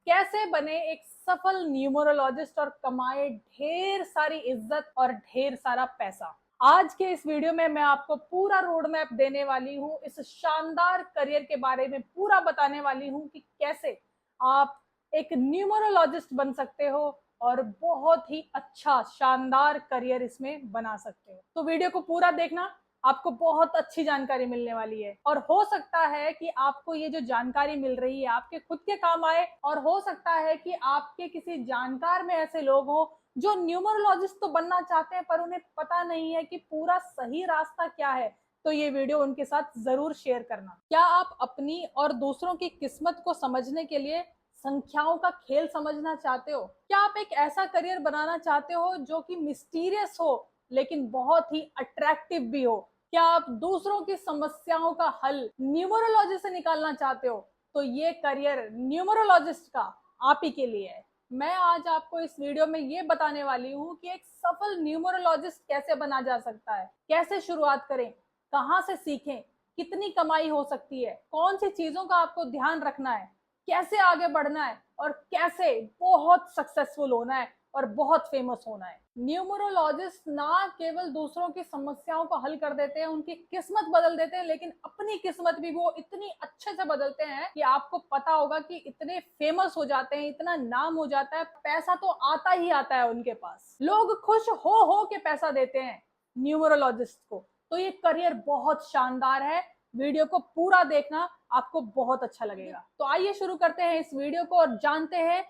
कैसे बने एक सफल न्यूमरोलॉजिस्ट और कमाए ढेर सारी इज्जत और ढेर सारा पैसा। आज के इस वीडियो में मैं आपको पूरा रोड मैप देने वाली हूँ, इस शानदार करियर के बारे में पूरा बताने वाली हूँ कि कैसे आप एक न्यूमरोलॉजिस्ट बन सकते हो और बहुत ही अच्छा शानदार करियर इसमें बना सकते हो। तो वीडियो को पूरा देखना, आपको बहुत अच्छी जानकारी मिलने वाली है और हो सकता है कि आपको ये जो जानकारी मिल रही है आपके खुद के काम आए, और हो सकता है कि आपके किसी जानकार में ऐसे लोग हो जो न्यूमरोलॉजिस्ट तो बनना चाहते हैं पर उन्हें पता नहीं है कि पूरा सही रास्ता क्या है। तो ये वीडियो उनके साथ जरूर शेयर करना। क्या आप अपनी और दूसरों की किस्मत को समझने के लिए संख्याओं का खेल समझना चाहते हो? क्या आप एक ऐसा करियर बनाना चाहते हो जो कि मिस्टीरियस हो लेकिन बहुत ही अट्रैक्टिव भी हो? क्या आप दूसरों की समस्याओं का हल न्यूमरोलॉजी से निकालना चाहते हो? तो ये करियर न्यूमरोलॉजिस्ट का आप ही के लिए है। मैं आज आपको इस वीडियो में ये बताने वाली हूँ कि एक सफल न्यूमरोलॉजिस्ट कैसे बना जा सकता है, कैसे शुरुआत करें, कहाँ से सीखें, कितनी कमाई हो सकती है, कौन सी चीजों का आपको ध्यान रखना है, कैसे आगे बढ़ना है और कैसे बहुत सक्सेसफुल होना है और बहुत फेमस होना है। न्यूमरोलॉजिस्ट ना केवल दूसरों की समस्याओं को हल कर देते हैं, उनकी किस्मत बदल देते हैं, लेकिन अपनी किस्मत भी वो इतनी अच्छे से बदलते हैं कि आपको पता होगा कि इतने फेमस हो जाते हैं, इतना नाम हो जाता है, पैसा तो आता ही आता है उनके पास। लोग खुश हो के पैसा देते हैं न्यूमरोलॉजिस्ट को। तो ये करियर बहुत शानदार है, वीडियो को पूरा देखना, आपको बहुत अच्छा लगेगा। तो आइए शुरू करते हैं इस वीडियो को और जानते हैं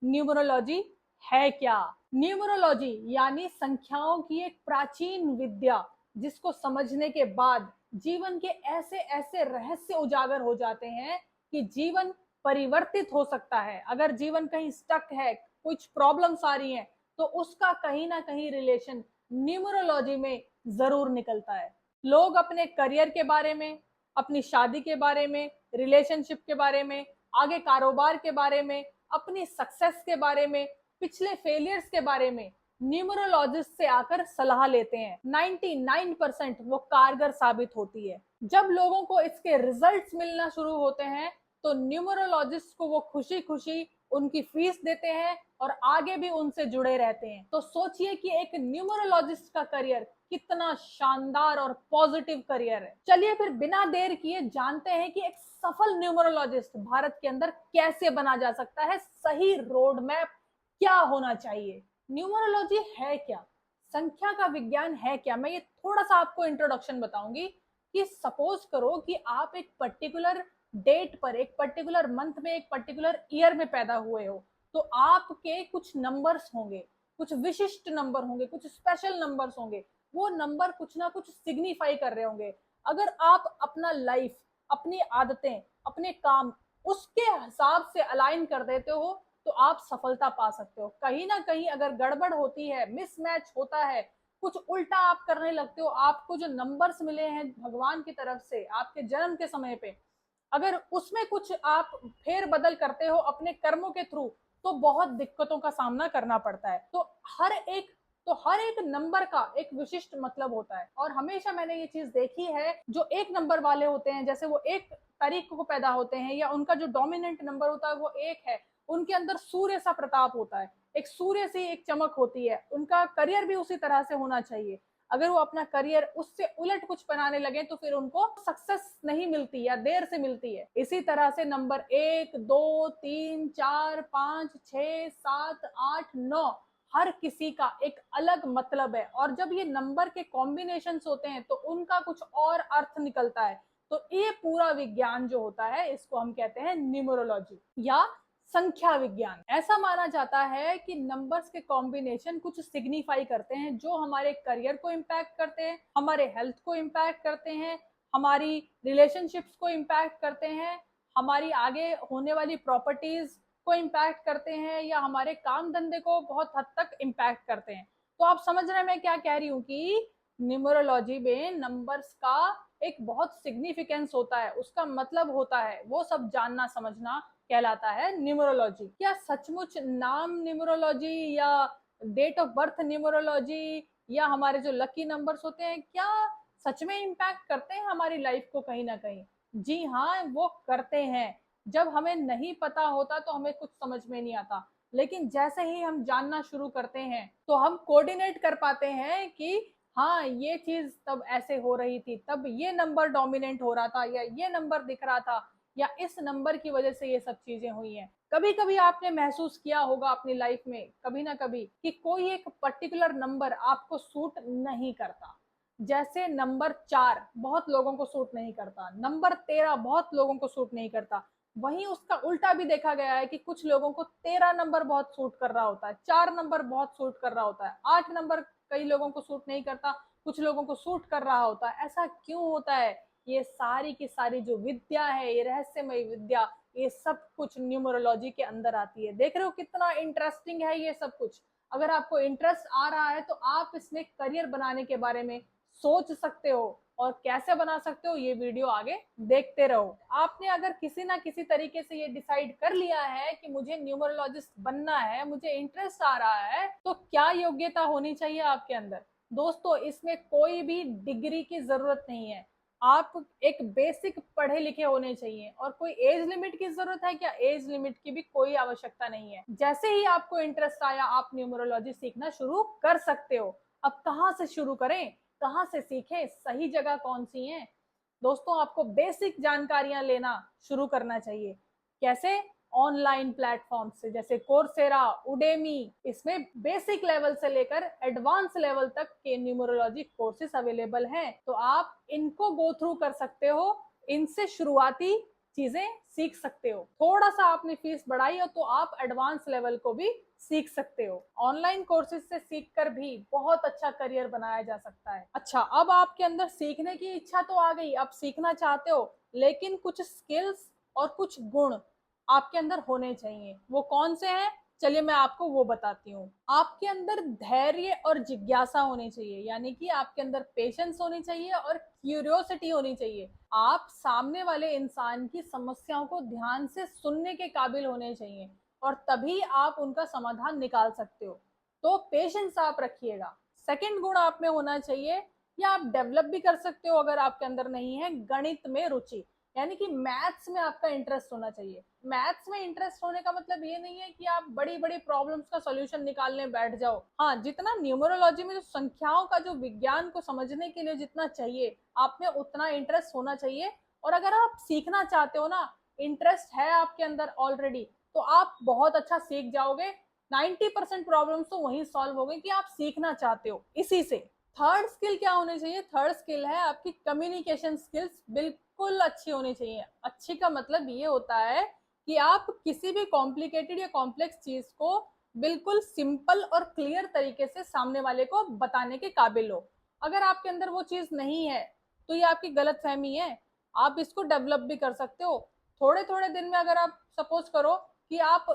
न्यूमरोलॉजी है क्या। न्यूमरोलॉजी यानी संख्याओं की एक प्राचीन विद्या, जिसको समझने के बाद जीवन के ऐसे ऐसे रहस्य उजागर हो जाते हैं कि जीवन परिवर्तित हो सकता है। अगर जीवन कहीं स्टक है, कुछ प्रॉब्लम्स आ रही हैं, तो उसका कहीं ना कहीं रिलेशन न्यूमरोलॉजी में जरूर निकलता है। लोग अपने करियर के बारे में, अपनी शादी के बारे में, रिलेशनशिप के बारे में, आगे कारोबार के बारे में, अपनी सक्सेस के बारे में, पिछले फेलियर्स के बारे में न्यूमरोलॉजिस्ट से आकर सलाह लेते हैं। 99% वो कारगर साबित होती है। जब लोगों को इसके रिजल्ट्स मिलना शुरू होते हैं तो न्यूमरोलॉजिस्ट को वो खुशी खुशी उनकी फीस देते हैं और आगे भी उनसे जुड़े रहते हैं। तो सोचिए कि एक न्यूमरोलॉजिस्ट का करियर कितना शानदार और पॉजिटिव करियर है। चलिए फिर बिना देर किए जानते हैं कि एक सफल न्यूमरोलॉजिस्ट भारत के अंदर कैसे बना जा सकता है, सही रोड मैप क्या होना चाहिए। न्यूमरोलॉजी है क्या, संख्या का विज्ञान है क्या, मैं ये थोड़ा सा आपको इंट्रोडक्शन बताऊंगी। कि सपोज करो कि आप एक पर्टिकुलर डेट पर, एक पर्टिकुलर मंथ में, एक पर्टिकुलर ईयर में पैदा हुए हो, तो आपके कुछ नंबर्स होंगे, कुछ विशिष्ट नंबर होंगे, कुछ स्पेशल नंबर्स होंगे। वो नंबर कुछ ना कुछ सिग्निफाई कर रहे होंगे। अगर आप अपना लाइफ, अपनी आदतें, अपने काम उसके हिसाब से अलाइन कर देते हो तो आप सफलता पा सकते हो। कहीं ना कहीं अगर गड़बड़ होती है, मिसमैच होता है, कुछ उल्टा आप करने लगते हो, आपको जो नंबर्स मिले हैं भगवान की तरफ से आपके जन्म के समय पे, अगर उसमें कुछ आप फेर बदल करते हो अपने कर्मों के थ्रू, तो बहुत दिक्कतों का सामना करना पड़ता है। हर एक नंबर का एक विशिष्ट मतलब होता है। और हमेशा मैंने ये चीज देखी है, जो एक नंबर वाले होते हैं, जैसे वो एक तारीख को पैदा होते हैं या उनका जो डोमिनेंट नंबर होता है वो एक है, उनके अंदर सूर्य सा प्रताप होता है, एक सूर्य सी एक चमक होती है। उनका करियर भी उसी तरह से होना चाहिए। अगर वो अपना करियर उससे उलट कुछ बनाने लगे तो फिर उनको सक्सेस नहीं मिलती या देर से मिलती है। इसी तरह से नंबर 1, 2, 3, 4, 5, 6, 7, 8, 9 हर किसी का एक अलग मतलब है। और जब ये नंबर के कॉम्बिनेशन होते हैं तो उनका कुछ और अर्थ निकलता है। तो ये पूरा विज्ञान जो होता है इसको हम कहते हैं न्यूमरोलॉजी या संख्या विज्ञान। ऐसा माना जाता है कि नंबर्स के कॉम्बिनेशन कुछ सिग्निफाई करते हैं, जो हमारे करियर को इम्पैक्ट करते हैं, हमारे हेल्थ को इम्पैक्ट करते हैं, हमारी रिलेशनशिप्स को इम्पैक्ट करते हैं, हमारी आगे होने वाली प्रॉपर्टीज को इम्पैक्ट करते हैं, या हमारे काम धंधे को बहुत हद तक इम्पैक्ट करते हैं। तो आप समझ रहे हैं मैं क्या कह रही हूँ कि न्यूमरोलॉजी में नंबर्स का एक बहुत सिग्निफिकेंस होता है, उसका मतलब होता है, वो सब जानना समझना कहलाता है न्यूमरोलॉजी। क्या सचमुच नाम न्यूमरोलॉजी या डेट ऑफ बर्थ न्यूमरोलॉजी या हमारे जो लकी नंबर्स होते हैं, क्या सच में इम्पैक्ट करते हैं हमारी लाइफ को कहीं ना कहीं? जी हाँ, वो करते हैं। जब हमें नहीं पता होता तो हमें कुछ समझ में नहीं आता, लेकिन जैसे ही हम जानना शुरू करते हैं तो हम कोऑर्डिनेट कर पाते हैं कि हाँ, ये चीज तब ऐसे हो रही थी, तब ये नंबर डोमिनेंट हो रहा था, या ये नंबर दिख रहा था, या इस नंबर की वजह से ये सब चीजें हुई हैं। कभी कभी आपने महसूस किया होगा अपनी लाइफ में कभी ना कभी कि कोई एक पर्टिकुलर नंबर आपको सूट नहीं करता। जैसे नंबर 4 बहुत लोगों को सूट नहीं करता, नंबर 13 बहुत लोगों को सूट नहीं करता। वहीं उसका उल्टा भी देखा गया है कि कुछ लोगों को 13 नंबर बहुत सूट कर रहा होता है, 4 नंबर बहुत सूट कर रहा होता है, 8 नंबर कई लोगों को सूट नहीं करता, कुछ लोगों को सूट कर रहा होता है। ऐसा क्यों होता है? ये सारी की सारी जो विद्या है, ये रहस्यमय विद्या, ये सब कुछ न्यूमरोलॉजी के अंदर आती है। देख रहे हो कितना इंटरेस्टिंग है ये सब कुछ। अगर आपको इंटरेस्ट आ रहा है तो आप इसमें करियर बनाने के बारे में सोच सकते हो, और कैसे बना सकते हो ये वीडियो आगे देखते रहो। आपने अगर किसी ना किसी तरीके से ये डिसाइड कर लिया है कि मुझे न्यूमरोलॉजिस्ट बनना है, मुझे इंटरेस्ट आ रहा है, तो क्या योग्यता होनी चाहिए आपके अंदर? दोस्तों, इसमें कोई भी डिग्री की जरूरत नहीं है। आप एक बेसिक पढ़े लिखे होने चाहिए। और कोई एज लिमिट की जरूरत है क्या? एज लिमिट की भी कोई आवश्यकता नहीं है। जैसे ही आपको इंटरेस्ट आया आप न्यूमरोलॉजी सीखना शुरू कर सकते हो। अब कहाँ से शुरू करें, कहाँ से सीखें, सही जगह कौन सी है? दोस्तों, आपको बेसिक जानकारियां लेना शुरू करना चाहिए। कैसे? ऑनलाइन प्लेटफॉर्म से, जैसे कोर्सेरा, उडेमी। इसमें बेसिक लेवल से लेकर एडवांस लेवल तक के न्यूमरोलॉजी कोर्सेज अवेलेबल हैं, तो आप इनको गो थ्रू कर सकते हो। इनसे शुरुआती चीजें सीख सकते हो। थोड़ा सा आपने फीस बढ़ाई हो तो आप एडवांस लेवल को भी सीख सकते हो। ऑनलाइन कोर्सेज से सीखकर भी बहुत अच्छा करियर बनाया जा सकता है। अच्छा, अब आपके अंदर सीखने की इच्छा तो आ गई, आप सीखना चाहते हो, लेकिन कुछ स्किल्स और कुछ गुण आपके अंदर होने चाहिए। वो कौन से हैं? चलिए मैं आपको वो बताती हूँ। आपके अंदर धैर्य और जिज्ञासा होनी चाहिए, यानी कि आपके अंदर पेशेंस होनी चाहिए और क्यूरियोसिटी होनी चाहिए। आप सामने वाले इंसान की समस्याओं को ध्यान से सुनने के काबिल होने चाहिए, और तभी आप उनका समाधान निकाल सकते हो। तो पेशेंस आप रखिएगा। सेकंड गुण आप में होना चाहिए, या आप डेवलप भी कर सकते हो अगर आपके अंदर नहीं है, गणित में रुचि, यानी कि मैथ्स में आपका इंटरेस्ट होना चाहिए। मैथ्स में इंटरेस्ट होने का मतलब ये नहीं है कि आप बड़ी बड़ी प्रॉब्लम्स का सॉल्यूशन निकालने बैठ जाओ। हाँ, जितना न्यूमरोलॉजी में जो संख्याओं का जो विज्ञान को समझने के लिए जितना चाहिए, आप में उतना इंटरेस्ट होना चाहिए। और अगर आप सीखना चाहते हो ना, इंटरेस्ट है आपके अंदर ऑलरेडी, तो आप बहुत अच्छा सीख जाओगे। 90% प्रॉब्लम्स तो वहीं सॉल्व हो गई कि आप सीखना चाहते हो इसी से। थर्ड स्किल क्या होनी चाहिए? थर्ड स्किल है आपकी कम्युनिकेशन स्किल्स, बिल्कुल अच्छी होनी चाहिए। अच्छी का मतलब ये होता है कि आप किसी भी कॉम्प्लिकेटेड या कॉम्प्लेक्स चीज को बिल्कुल सिंपल और क्लियर तरीके से सामने वाले को बताने के काबिल हो। अगर आपके अंदर वो चीज नहीं है तो ये आपकी गलत फहमी है। आप इसको डेवलप भी कर सकते हो। थोड़े थोड़े दिन में अगर आप सपोज करो कि आप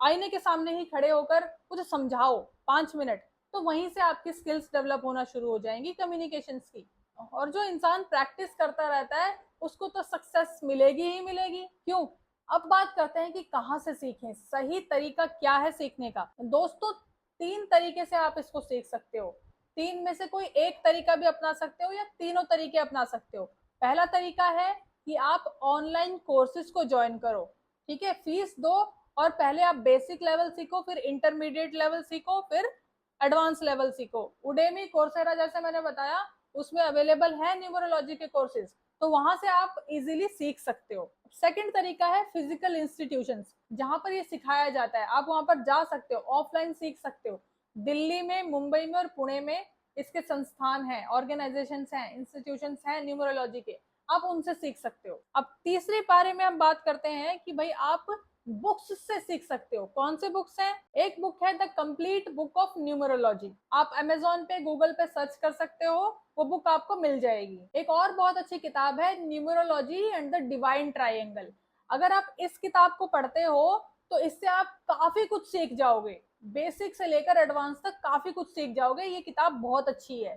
आईने के सामने ही खड़े होकर कुछ समझाओ 5 मिनट, तो वहीं से आपकी स्किल्स डेवलप होना शुरू हो जाएंगी कम्युनिकेशंस की। और जो इंसान प्रैक्टिस करता रहता है उसको तो सक्सेस मिलेगी ही मिलेगी। क्यों? अब बात करते हैं कि कहाँ से सीखें, सही तरीका क्या है सीखने का। दोस्तों, 3 तरीके से आप इसको सीख सकते हो। 3 में से कोई एक तरीका भी अपना सकते हो, या तीनों तरीके अपना सकते हो। पहला तरीका है कि आप ऑनलाइन कोर्सेज को ज्वाइन करो। ठीक है, फीस दो, और पहले आप बेसिक लेवल सीखो, फिर इंटरमीडिएट लेवल सीखो, फिर एडवांस लेवल सीखो। उडेमी, कोर्सेरा जैसे मैंने बताया, उसमें अवेलेबल है न्यूमरोलॉजी के कोर्सेज, तो वहां से आप इजीली सीख सकते हो। सेकंड तरीका है फिजिकल इंस्टीट्यूशंस, जहां पर ये सिखाया जाता है, आप वहां पर जा सकते हो, ऑफलाइन सीख सकते हो। दिल्ली में, मुंबई में और पुणे में इसके संस्थान हैं, ऑर्गेनाइजेशंस हैं, इंस्टीट्यूशंस हैं न्यूमरोलॉजी के, आप उनसे सीख सकते हो। अब तीसरे पारे में हम बात करते हैं कि भाई आप बुक्स से सीख सकते हो। कौन से बुक्स हैं? एक बुक है the complete book of numerology, आप अमेजोन पे, गूगल पे सर्च कर सकते हो, वो बुक आपको मिल जाएगी। एक और बहुत अच्छी किताब है numerology and the divine triangle. अगर आप इस किताब को पढ़ते हो तो इससे आप काफी कुछ सीख जाओगे, बेसिक से लेकर एडवांस तक काफी कुछ सीख जाओगे। ये किताब बहुत अच्छी है।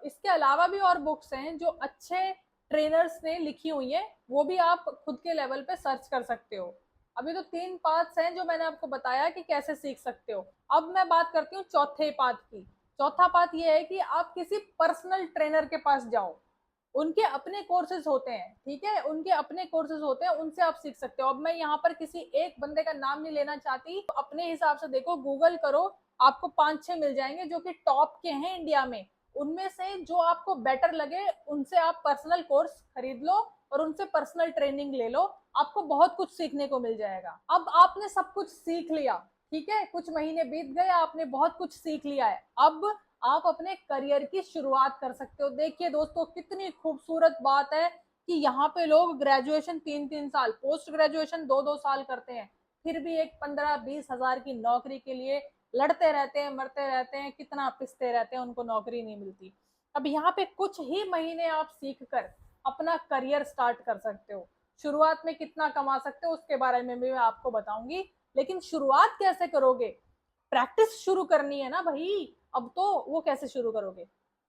इसके अलावा भी और बुक्स हैं जो अच्छे ट्रेनर्स ने लिखी हुई है, वो भी आप खुद के लेवल पे सर्च कर सकते हो। अभी तो 3 पार्ट्स हैं जो मैंने आपको बताया कि कैसे सीख सकते हो। अब मैं बात करती हूँ चौथे पार्ट की। चौथा पार्ट ये है कि आप किसी पर्सनल ट्रेनर के पास जाओ। उनके अपने कोर्सेज होते हैं, ठीक है, उनके अपने कोर्सेज होते हैं, उनसे आप सीख सकते हो। अब मैं यहाँ पर किसी एक बंदे का नाम नहीं लेना चाहती, तो अपने हिसाब से देखो, गूगल करो, आपको 5-6 मिल जाएंगे जो कि टॉप के हैं इंडिया में। उनमें से जो आपको बेटर लगे उनसे आप पर्सनल कोर्स खरीद लो और उनसे पर्सनल ट्रेनिंग ले लो, आपको बहुत कुछ सीखने को मिल जाएगा। अब आपने सब कुछ सीख लिया, ठीक है, कुछ महीने बीत गए, आपने बहुत कुछ सीख लिया है, अब आप अपने करियर की शुरुआत कर सकते हो। देखिए दोस्तों, कितनी खूबसूरत बात है कि यहाँ पे लोग ग्रेजुएशन 3-3 साल, पोस्ट ग्रेजुएशन 2-2 साल करते हैं, फिर भी एक 15-20 हजार की नौकरी के लिए लड़ते रहते हैं, मरते रहते हैं, कितना पिसते रहते हैं, उनको नौकरी नहीं मिलती। अब यहाँ पे कुछ ही महीने आप सीख कर अपना करियर स्टार्ट कर सकते हो। शुरुआत में कितना कमा सकते हो उसके बारे में भी मैं आपको बताऊंगी, लेकिन शुरुआत कैसे करोगे, प्रैक्टिस शुरू करनी है ना भाई। अब तो वो कैसे शुरू करोगे,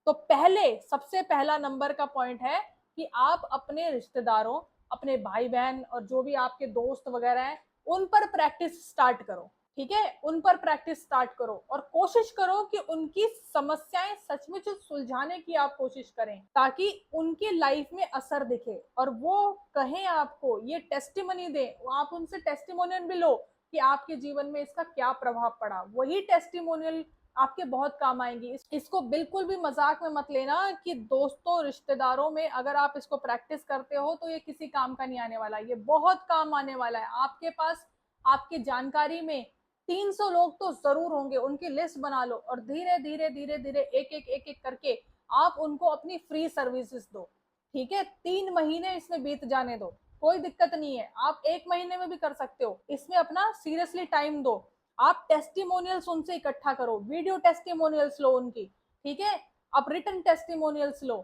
तो पहले सबसे पहला नंबर का पॉइंट है कि आप अपने रिश्तेदारों, अपने भाई बहन और जो भी आपके दोस्त वगैरह हैं, उन पर प्रैक्टिस स्टार्ट करो, ठीक है, उन पर प्रैक्टिस स्टार्ट करो और कोशिश करो कि उनकी समस्याएं सचमुच सुलझाने की आप कोशिश करें, ताकि उनकी लाइफ में असर दिखे और वो कहें आपको, ये टेस्टिमनी दे, आप उनसे टेस्टिमोनियल भी लो कि आपके जीवन में इसका क्या प्रभाव पड़ा। वही टेस्टिमोनियल आपके बहुत काम आएंगी। इसको बिल्कुल भी मजाक में मत लेना कि दोस्तों रिश्तेदारों में अगर आप इसको प्रैक्टिस करते हो तो ये किसी काम का नहीं आने वाला, ये बहुत काम आने वाला है। आपके पास, आपकी जानकारी में 300 लोग तो जरूर होंगे, उनकी लिस्ट बना लो और धीरे धीरे धीरे धीरे एक एक करके आप उनको अपनी फ्री सर्विसेज दो, ठीक है। 3 महीने इसमें बीत जाने दो, कोई दिक्कत नहीं है, आप 1 महीने में भी कर सकते हो, इसमें अपना सीरियसली टाइम दो। आप टेस्टिमोनियल्स उनसे इकट्ठा करो, वीडियो टेस्टिमोनियल्स लो उनकी, ठीक है, आप रिटन टेस्टिमोनियल्स लो,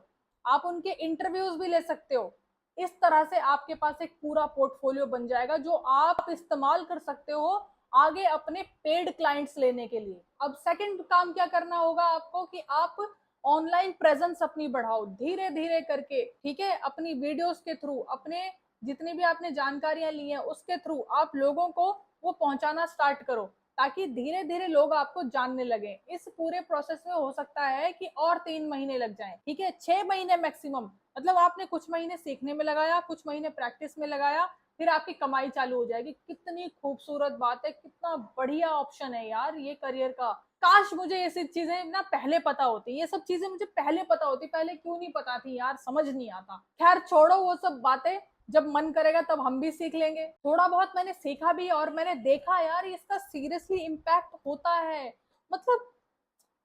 आप उनके इंटरव्यूज भी ले सकते हो। इस तरह से आपके पास एक पूरा पोर्टफोलियो बन जाएगा जो आप इस्तेमाल कर सकते हो आगे अपने पेड क्लाइंट्स लेने के लिए। अब सेकंड काम क्या करना होगा आपको कि आप ऑनलाइन प्रेजेंस अपनी बढ़ाओ धीरे धीरे करके, ठीक है, अपनी वीडियोस के थ्रू, अपने जितनी भी आपने जानकारियां ली हैं उसके थ्रू आप लोगों को वो पहुंचाना स्टार्ट करो, ताकि धीरे धीरे लोग आपको जानने लगे। इस पूरे प्रोसेस में हो सकता है कि और 3 महीने लग जाएं, ठीक है, 6 महीने मैक्सिमम, मतलब आपने कुछ महीने सीखने में लगाया, कुछ महीने प्रैक्टिस में लगाया, फिर आपकी कमाई चालू हो जाएगी। कितनी खूबसूरत बात है, कितना बढ़िया ऑप्शन है यार ये करियर का। काश मुझे ये सब चीजें ना पहले पता होती, ये सब चीजें मुझे पहले पता होती, पहले क्यों नहीं पता थी यार, समझ नहीं आता। खैर छोड़ो वो सब बातें, जब मन करेगा तब हम भी सीख लेंगे। थोड़ा बहुत मैंने सीखा भी और मैंने देखा यार इसका सीरियसली इम्पैक्ट होता है। मतलब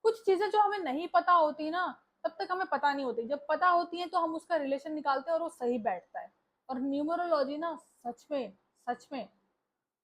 कुछ चीजें जो हमें नहीं पता होती ना, तब तक हमें पता नहीं होती, जब पता होती है तो हम उसका रिलेशन निकालते हैं और वो सही बैठता है। और न्यूमरोलॉजी ना सच में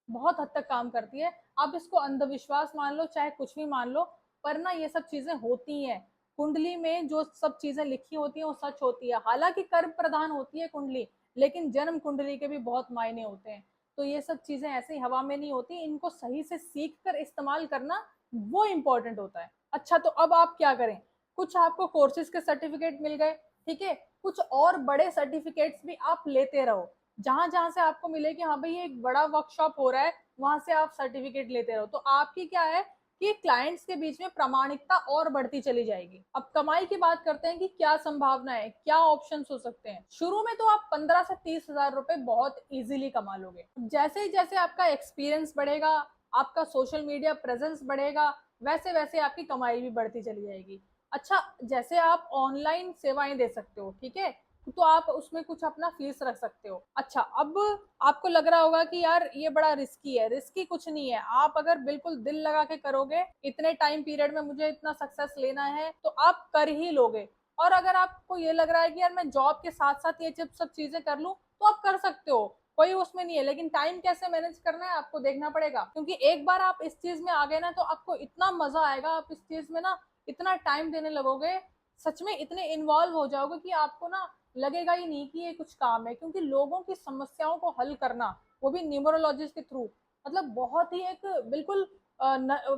बहुत हद तक काम करती है। आप इसको अंधविश्वास मान लो चाहे कुछ भी मान लो, पर ना ये सब चीजें होती हैं। कुंडली में जो सब चीजें लिखी होती हैं वो सच होती है। हालांकि कर्म प्रधान होती है कुंडली, लेकिन जन्म कुंडली के भी बहुत मायने होते हैं। तो ये सब चीजें ऐसे ही हवा में नहीं होती, इनको सही से सीख कर इस्तेमाल करना वो इम्पोर्टेंट होता है। अच्छा, तो अब आप क्या करें, कुछ आपको कोर्सेज के सर्टिफिकेट मिल गए, ठीक है, कुछ और बड़े सर्टिफिकेट्स भी आप लेते रहो। जहां जहां से आपको मिले कि हाँ भाई ये एक बड़ा वर्कशॉप हो रहा है, वहां से आप सर्टिफिकेट लेते रहो, तो आपकी क्या है कि क्लाइंट्स के बीच में प्रामाणिकता और बढ़ती चली जाएगी। अब कमाई की बात करते हैं कि क्या संभावना है, क्या ऑप्शंस हो सकते हैं। शुरू में तो आप 15 से 30 हजार रुपए बहुत इजीली कमा लोगे। जैसे ही जैसे आपका एक्सपीरियंस बढ़ेगा, आपका सोशल मीडिया प्रेजेंस बढ़ेगा, वैसे वैसे आपकी कमाई भी बढ़ती चली जाएगी। अच्छा, जैसे आप ऑनलाइन सेवाएं दे सकते हो, ठीक है, तो आप उसमें कुछ अपना फीस रख सकते हो। अच्छा, अब आपको लग रहा होगा कि यार ये बड़ा रिस्की है, रिस्की कुछ नहीं है। आप अगर बिल्कुल दिल लगा के करोगे, इतने टाइम पीरियड में मुझे इतना सक्सेस लेना है, तो आप कर ही लोगे। और अगर आपको ये लग रहा है कि यार मैं जॉब के साथ साथ ये सब चीजें कर लूं, तो आप कर सकते हो, कोई उसमें नहीं है। लेकिन टाइम कैसे मैनेज करना है आपको देखना पड़ेगा, क्योंकि एक बार आप इस चीज में आ गए ना तो आपको इतना मजा आएगा, आप इस चीज में ना इतना टाइम देने लगोगे, सच में इतने इन्वॉल्व हो जाओगे कि आपको ना लगेगा ही नहीं कि ये कुछ काम है। क्योंकि लोगों की समस्याओं को हल करना, वो भी न्यूमरोलॉजिस्ट के थ्रू, मतलब बहुत ही एक बिल्कुल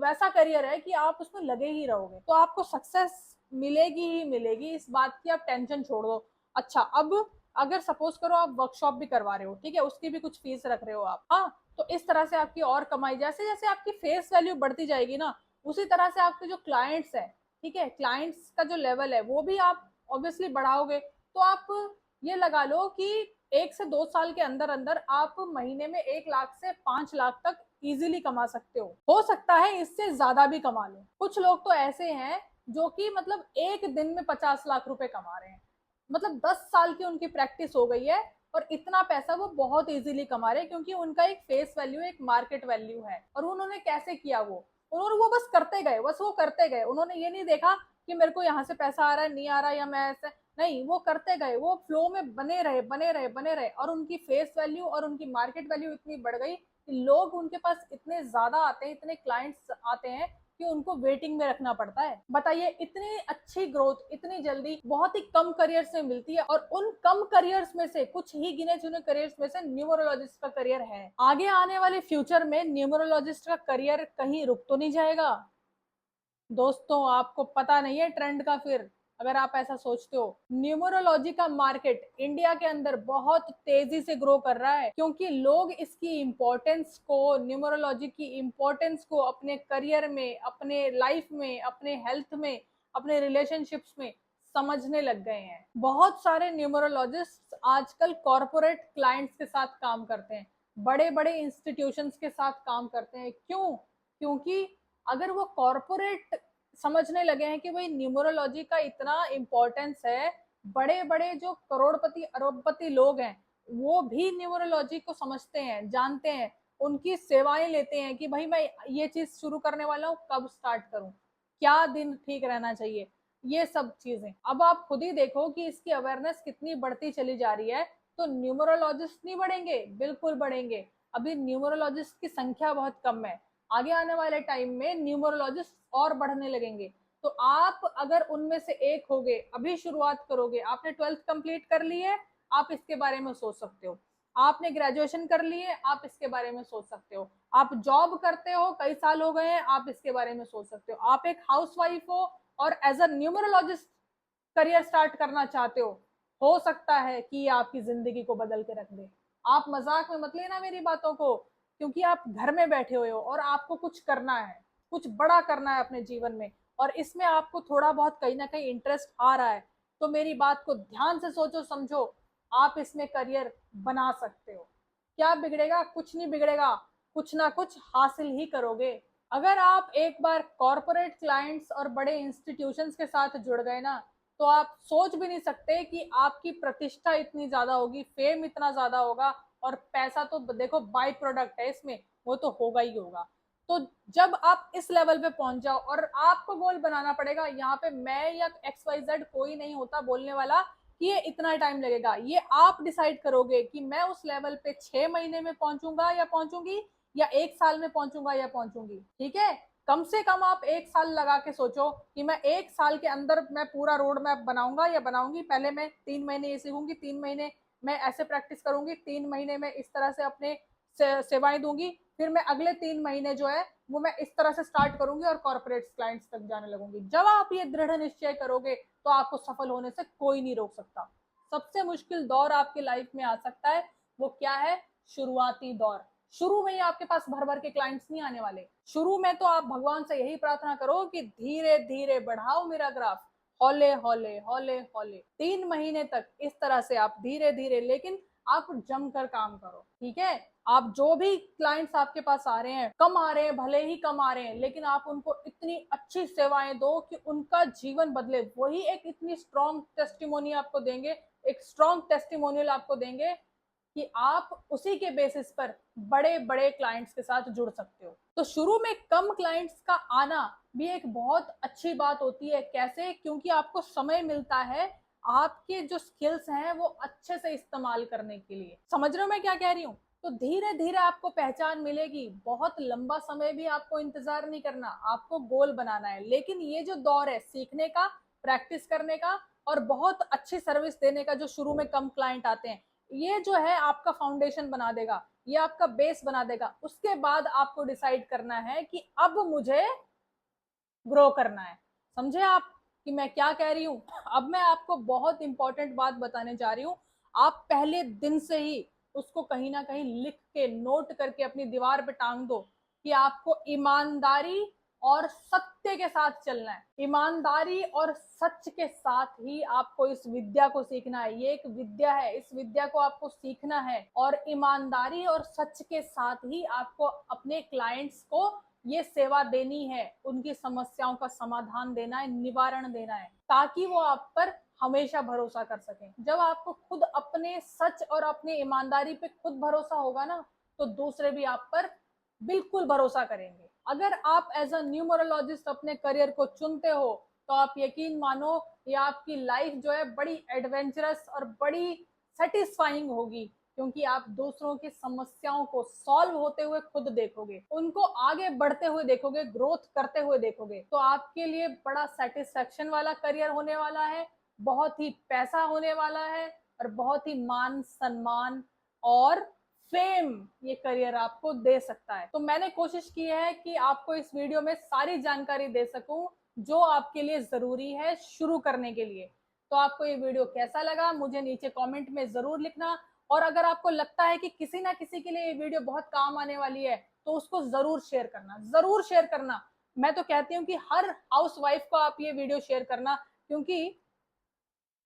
वैसा करियर है कि आप उसमें लगे ही रहोगे, तो आपको सक्सेस मिलेगी ही मिलेगी, इस बात की आप टेंशन छोड़ दो। अच्छा, अब अगर सपोज करो आप वर्कशॉप भी करवा रहे हो, ठीक है, उसकी भी कुछ फीस रख रहे हो आप, हाँ, तो इस तरह से आपकी और कमाई, जैसे जैसे आपकी फेस वैल्यू बढ़ती जाएगी ना, उसी तरह से आपके जो क्लाइंट्स है, ठीक है, क्लाइंट्स का जो लेवल है वो भी आप ऑब्वियसली बढ़ाओगे। तो आप ये लगा लो कि 1 से 2 साल के अंदर अंदर आप महीने में 1 लाख से 5 लाख तक इजीली कमा सकते हो सकता है इससे ज्यादा भी कमा लो। कुछ लोग तो ऐसे हैं जो कि मतलब एक दिन में 50 लाख रुपए कमा रहे हैं, मतलब 10 साल की उनकी प्रैक्टिस हो गई है और इतना पैसा वो बहुत इजीली कमा रहे हैं क्योंकि उनका एक फेस वैल्यू, एक मार्केट वैल्यू है। और उन्होंने कैसे किया, वो बस करते गए, बस वो करते गए। उन्होंने ये नहीं देखा कि मेरे को यहाँ से पैसा आ रहा है नहीं आ रहा, या मैं ऐसे नहीं, वो करते गए, वो फ्लो में बने रहे बने रहे बने रहे और उनकी फेस वैल्यू और उनकी मार्केट वैल्यू इतनी बढ़ गई कि लोग उनके पास इतने ज्यादा आते हैं, इतने क्लाइंट्स आते हैं कि उनको वेटिंग में रखना पड़ता है। बताइए, इतनी अच्छी ग्रोथ इतनी जल्दी बहुत ही कम करियर्स में मिलती है और उन कम करियर्स में से, कुछ ही गिने चुने करियर्स में से न्यूमरोलॉजिस्ट का करियर है। आगे आने वाले फ्यूचर में न्यूमरोलॉजिस्ट का करियर कहीं रुक तो नहीं जाएगा? दोस्तों, आपको पता नहीं है ट्रेंड का, फिर अगर आप ऐसा सोचते हो। न्यूमरोलॉजी का मार्केट इंडिया के अंदर बहुत तेजी से ग्रो कर रहा है क्योंकि लोग इसकी इम्पोर्टेंस को, न्यूमरोलॉजी की इम्पोर्टेंस को अपने करियर में, अपने लाइफ में, अपने हेल्थ में, अपने रिलेशनशिप्स में समझने लग गए हैं। बहुत सारे न्यूमरोलॉजिस्ट आजकल कॉरपोरेट क्लाइंट्स के साथ काम करते हैं, बड़े बड़े इंस्टीट्यूशंस के साथ काम करते हैं। क्यों? क्योंकि अगर वो कॉरपोरेट समझने लगे हैं कि भाई न्यूमरोलॉजी का इतना इम्पोर्टेंस है, बड़े बड़े जो करोड़पति अरबपति लोग हैं वो भी न्यूमरोलॉजी को समझते हैं, जानते हैं, उनकी सेवाएं लेते हैं कि भाई मैं ये चीज शुरू करने वाला हूँ, कब स्टार्ट करूं, क्या दिन ठीक रहना चाहिए, ये सब चीजें। अब आप खुद ही देखो कि इसकी अवेयरनेस कितनी बढ़ती चली जा रही है। तो न्यूमरोलॉजिस्ट नहीं बढ़ेंगे? बिल्कुल बढ़ेंगे। अभी न्यूमरोलॉजिस्ट की संख्या बहुत कम है, आगे आने वाले टाइम में न्यूमरोलॉजिस्ट और बढ़ने लगेंगे। तो आप अगर उनमें से एक होगे, अभी शुरुआत करोगे, आपने 12th कंप्लीट कर ली है, आप इसके बारे में सोच सकते हो। आपने ग्रेजुएशन कर ली है, आप इसके बारे में सोच सकते हो। आप जॉब करते हो, कई साल हो गए हैं, आप इसके बारे में सोच सकते हो। आप एक हाउसवाइफ हो और as a numerologist career start करना चाहते हो सकता है कि ये आपकी जिंदगी को बदल के रख दे। आप मजाक में मत लेना मेरी बातों को, क्योंकि आप घर में बैठे हुए हो और आपको कुछ करना है, कुछ बड़ा करना है अपने जीवन में, और इसमें आपको थोड़ा बहुत कहीं ना कहीं इंटरेस्ट आ रहा है, तो मेरी बात को ध्यान से सोचो समझो, आप इसमें करियर बना सकते हो। क्या बिगड़ेगा? कुछ नहीं बिगड़ेगा, कुछ ना कुछ हासिल ही करोगे। अगर आप एक बार कॉरपोरेट क्लाइंट्स और बड़े इंस्टीट्यूशंस के साथ जुड़ गए ना, तो आप सोच भी नहीं सकते कि आपकी प्रतिष्ठा इतनी ज्यादा होगी, फेम इतना ज्यादा होगा, और पैसा तो देखो बाई प्रोडक्ट है इसमें, वो तो होगा ही होगा। तो जब आप इस लेवल पे पहुंच जाओ, और आपको गोल बनाना पड़ेगा, यहाँ पे मैं या XYZ कोई नहीं होता बोलने वाला कि ये इतना टाइम लगेगा। ये आप डिसाइड करोगे कि मैं उस लेवल पे 6 महीने में पहुंचूंगा या पहुंचूंगी, या 1 साल में पहुंचूंगा या पहुंचूंगी। ठीक है, कम से कम आप 1 साल लगा के सोचो कि मैं 1 साल के अंदर मैं पूरा रोड मैप बनाऊंगा या बनाऊंगी। पहले मैं 3 महीने ये सीखूंगी, 3 महीने मैं ऐसे प्रैक्टिस करूंगी, 3 महीने में इस तरह से अपने सेवाएं दूंगी, फिर मैं अगले 3 महीने जो है वो मैं इस तरह से स्टार्ट करूंगी और कॉर्पोरेट क्लाइंट्स तक जाने लगूंगी। जब आप ये दृढ़ निश्चय करोगे तो आपको सफल होने से कोई नहीं रोक सकता। सबसे मुश्किल दौर आपकी लाइफ में आ सकता है, वो क्या है? शुरुआती दौर। शुरू में ही आपके पास भर भर के क्लाइंट्स नहीं आने वाले। शुरू में तो आप भगवान से यही प्रार्थना करो कि धीरे धीरे बढ़ाओ मेरा ग्राफ, हौले हौले हौले हौले, 3 महीने तक इस तरह से आप धीरे धीरे, लेकिन आप जमकर काम करो। ठीक है, आप जो भी क्लाइंट्स आपके पास आ रहे हैं, कम आ रहे हैं, भले ही कम आ रहे हैं, लेकिन आप उनको इतनी अच्छी सेवाएं दो कि उनका जीवन बदले। वही एक इतनी स्ट्रॉन्ग टेस्टिमोनी आपको देंगे, एक स्ट्रॉन्ग टेस्टिमोनियल आपको देंगे कि आप उसी के बेसिस पर बड़े बड़े क्लाइंट्स के साथ जुड़ सकते हो। तो शुरू में कम क्लाइंट्स का आना भी एक बहुत अच्छी बात होती है। कैसे? क्योंकि आपको समय मिलता है आपके जो स्किल्स हैं वो अच्छे से इस्तेमाल करने के लिए। समझ रहे हो मैं क्या कह रही हूँ? तो धीरे धीरे आपको पहचान मिलेगी। बहुत लंबा समय भी आपको इंतजार नहीं करना, आपको गोल बनाना है। लेकिन ये जो दौर है सीखने का, प्रैक्टिस करने का और बहुत अच्छी सर्विस देने का, जो शुरू में कम क्लाइंट आते हैं, ये जो है आपका फाउंडेशन बना देगा, ये आपका बेस बना देगा। उसके बाद आपको डिसाइड करना है कि अब मुझे ग्रो करना है। समझे आप कि मैं क्या कह रही हूँ? अब मैं आपको बहुत इंपॉर्टेंट बात बताने जा रही हूँ। आप पहले दिन से ही उसको कहीं ना कहीं लिख के, नोट करके अपनी दीवार पे टांग दो कि आपको ईमानदारी और सत्य के साथ चलना है। ईमानदारी और सच के साथ ही आपको इस विद्या को सीखना है। ये एक विद्या है, इस विद्या को आपको सीखना है और ईमानदारी और सच के साथ ही आपको अपने क्लाइंट्स को ये सेवा देनी है, उनकी समस्याओं का समाधान देना है, निवारण देना है, ताकि वो आप पर हमेशा भरोसा कर सकें। जब आपको खुद अपने सच और अपनी ईमानदारी पे खुद भरोसा होगा ना, तो दूसरे भी आप पर बिल्कुल भरोसा करेंगे। अगर आप एज अ न्यूमरोलॉजिस्ट अपने करियर को चुनते हो तो आप यकीन मानो ये आपकी लाइफ जो है बड़ी एडवेंचरस और बड़ी सेटिस्फाइंग होगी, क्योंकि आप दूसरों की समस्याओं को सॉल्व होते हुए खुद देखोगे, उनको आगे बढ़ते हुए देखोगे, ग्रोथ करते हुए देखोगे। तो आपके लिए बड़ा सेटिस्फेक्शन वाला करियर होने वाला है, बहुत ही पैसा होने वाला है और बहुत ही मान सम्मान और फेम ये करियर आपको दे सकता है। तो मैंने कोशिश की है कि आपको इस वीडियो में सारी जानकारी दे सकूं जो आपके लिए जरूरी है शुरू करने के लिए। तो आपको ये वीडियो कैसा लगा मुझे नीचे कमेंट में जरूर लिखना, और अगर आपको लगता है कि किसी ना किसी के लिए ये वीडियो बहुत काम आने वाली है तो उसको जरूर शेयर करना, जरूर शेयर करना। मैं तो कहती हूँ कि हर हाउसवाइफ को आप ये वीडियो शेयर करना, क्योंकि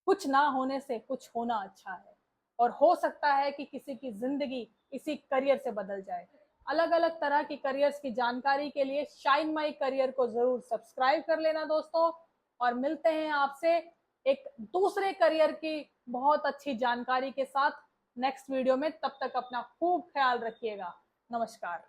कुछ ना होने से कुछ होना अच्छा है और हो सकता है कि किसी की जिंदगी इसी करियर से बदल जाए। अलग अलग तरह की करियर्स की जानकारी के लिए शाइन माई करियर को जरूर सब्सक्राइब कर लेना दोस्तों, और मिलते हैं आपसे एक दूसरे करियर की बहुत अच्छी जानकारी के साथ नेक्स्ट वीडियो में। तब तक अपना खूब ख्याल रखिएगा। नमस्कार।